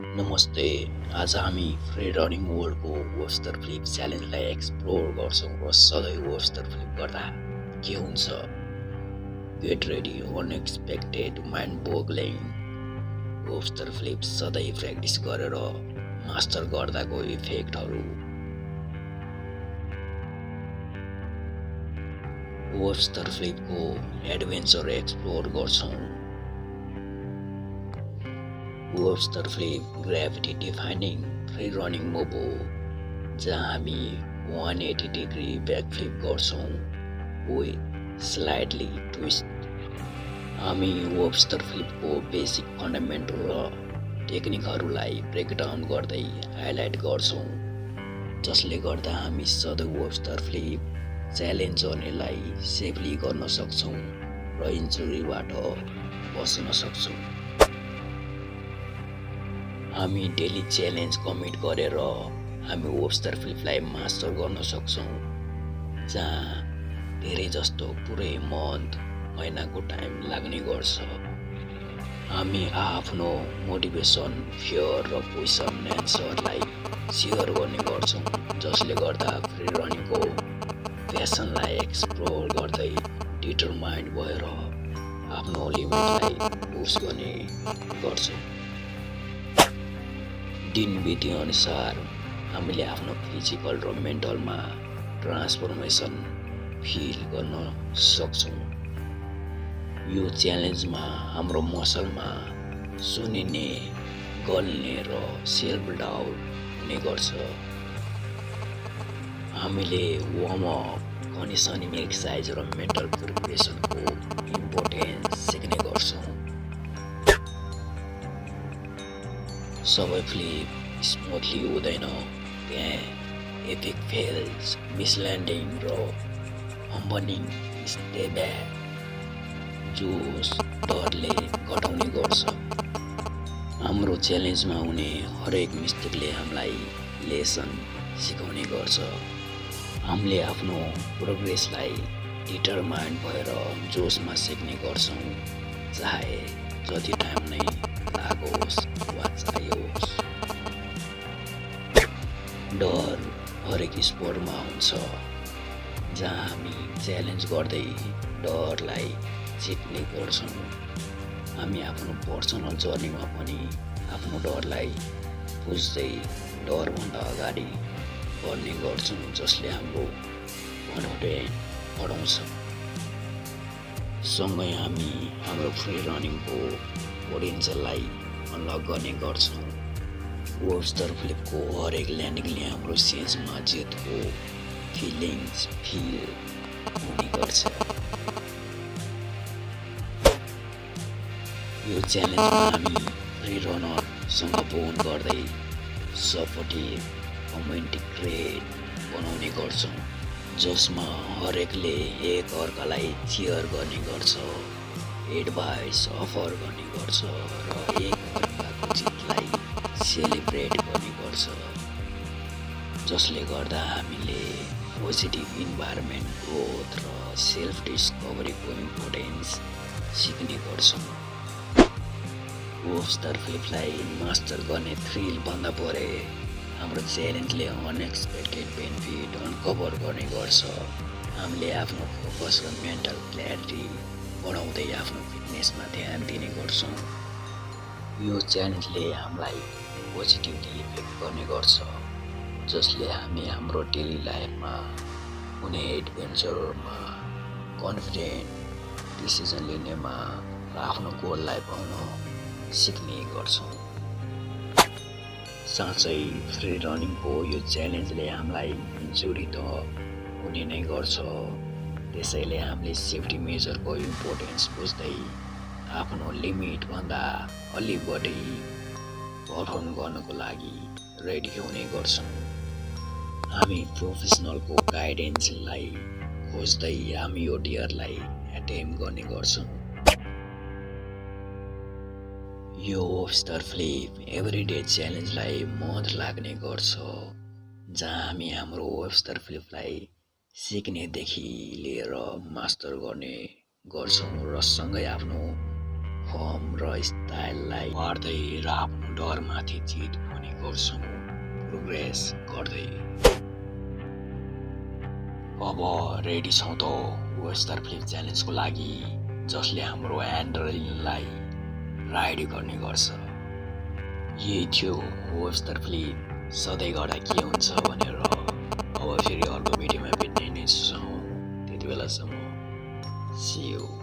नमस्ते। आज हामी फ्री रनिङ वर्ल्डको वेब्स्टर फ्लिप च्यालेन्जलाई एक्सप्लोर गर्छौँ र सधैँ वेब्स्टर फ्लिप गर्दा के हुन्छ। Get ready unexpected mind boggling. Webster flip सधैँ प्र्याक्टिस गरेर मास्टर गर्दाको इफेक्टहरू। वेब्स्टर फ्लिपको एडभेन्चर एक्सप्लोर गर्छौँ। Webster Flip Gravity Defying Free Running Move हो जहाँ हामी 180 डिग्री ब्याकफ्लिप गर्छौँ with slightly twist। हामी वेबस्टर फ्लिपको बेसिक फन्डामेन्टल र टेक्निकहरूलाई ब्रेकडाउन गर्दै हाइलाइट गर्छौँ, जसले गर्दा हामी सधैँ वेबस्टर फ्लिप च्यालेन्ज गर्नेलाई सेफली गर्न सक्छौँ र इन्जुरीबाट बच्न सक्छौँ। हामी डेली च्यालेन्ज कमिट गरेर हामी वेबस्टर फ्लिपलाई मास्टर गर्न सक्छौँ, जहाँ धेरै जस्तो पुरै मन्थ महिनाको टाइम लाग्ने गर्छ। हामी आफ्नो मोटिभेसन, फियर र क्वेसन एन्सरलाई सेयर गर्ने गर्छौँ, जसले गर्दा फ्री रनिङको प्यासनलाई एक्सप्लोर गर्दै डिटरमाइन्ड भएर आफ्नो लिमिटलाई पुश गर्ने गर्छौँ। दिन बिते अनुसार हामीले आफ्नो फिजिकल र मेन्टलमा ट्रान्सफर्मेसन फिल गर्न सक्छौँ। यो च्यालेन्जमा हाम्रो मसलमा सुनिने, गल्ने र सेल्फ डाउट हुने गर्छ। हामीले वार्म अप, कन्डिसनिङ एक्सर्साइज र मेन्टल प्रिपरेसनको इम्पोर्टेन्स सिक्ने गर्छौँ। सबै फ्लिप स्मुथली हुँदैन, त्यहाँ एपिक फेल्स, मिसल्यान्डिङ र हम्बलिङ स्टेप ब्याक जोस डरले घटाउने गर्छ। हाम्रो च्यालेन्जमा हुने हरेक मिस्टेकले हामीलाई लेसन सिकाउने गर्छ। हामीले आफ्नो प्रोग्रेसलाई डिटरमाइन्ड भएर जोसमा सिक्ने गर्छौँ, चाहे जति टाइम नै लागोस् वा चाहियोस्। डर हरेक स्पोर्टमा हुन्छ, जहाँ हामी च्यालेन्ज गर्दै डरलाई जित्ने गर्छौँ। हामी आफ्नो पर्सनल जर्नीमा पनि आफ्नो डरलाई बुझ्दै डरभन्दा अगाडि बढ्ने गर्छौँ, जसले हाम्रो कन्फिडेन्स बढाउँछ। सँगै हामी हाम्रो फ्री रनिङको पोटेन्सियललाई अनलक गर्ने गर्छौँ। वेबस्टर फ्लिपको हरेक ल्यान्डिङले हाम्रो सेन्समा जितको फिलिङ्स फिल हुने गर्छ। यो च्यालेन्जमा हामी फ्री रनरसँग बोन गर्दै सपोर्टिभ कम्युनिटी क्रिएट बनाउने गर्छौँ, जसमा हरेकले एक अर्कालाई चियर गर्ने गर्छ, एडभाइस अफर गर्ने गर्छ र एक अर्काको जितलाई सेलिब्रेट गर्ने गर्छ, जसले गर्दा हामीले पोजिटिभ इन्भाइरोमेन्ट ग्रोथ र सेल्फ डिस्कभरीको इम्पोर्टेन्स सिक्ने गर्छौँ। वेबस्टर फ्लिपलाई मास्टर गर्ने थ्रिल भन्दा परे हाम्रो च्यालेन्जले अनएक्सपेक्टेड बेनिफिट अनकभर गर्ने गर्छ। हामीले आफ्नो फोकस र मेन्टल क्ल्यारिटी बढाउँदै आफ्नो फिटनेसमा ध्यान दिने गर्छौँ। यो च्यालेन्जले हामीलाई पोजिटिभली इफेक्ट गर्ने गर्छ, जसले हामी हाम्रो डेली लाइफमा हुने एडभेन्चरमा कन्फिडेन्ट डिसिजन लिनेमा र आफ्नो गोललाई पाउन सिक्ने गर्छौँ। साँच्चै फ्री रनिङको यो च्यालेन्जले हामीलाई इन्जुरी त हुने नै गर्छ, त्यसैले हामीले सेफ्टी मेजरको इम्पोर्टेन्स बुझ्दै आफ्नो लिमिटभन्दा अलि बढी पर्फर्म गर्नको लागि रेडी हुने गर्छौँ। हामी प्रोफेसनलको गाइडेन्सलाई खोज्दै हामी यो डियरलाई एटेम्प गर्ने गर्छौँ। यो वेबस्टर फ्लिप एभ्रिडे च्यालेन्जलाई मन्थ लाग्ने गर्छ, जहाँ हामी हाम्रो वेबस्टर फ्लिपलाई सिक्नेदेखि लिएर मास्टर गर्ने गर्छौँ र सँगै आफ्नो फर्म र स्टाइललाई मार्दै र आफ्नो डरमाथि जित पनि गर्छौँ, प्रोग्रेस गर्दै। अब रेडी छौँ त वेस्टर फ्लिप च्यालेन्जको लागि, जसले हाम्रो एड्रेनलाइनलाई राइड गर्ने गर्छ। यही थियो वेबस्टर फ्लिप सधैँ गर्दा के हुन्छ भनेर। अब फेरि अर्को भिडियोमा भेट्ने नै छौँ, त्यति बेलासम्म see you।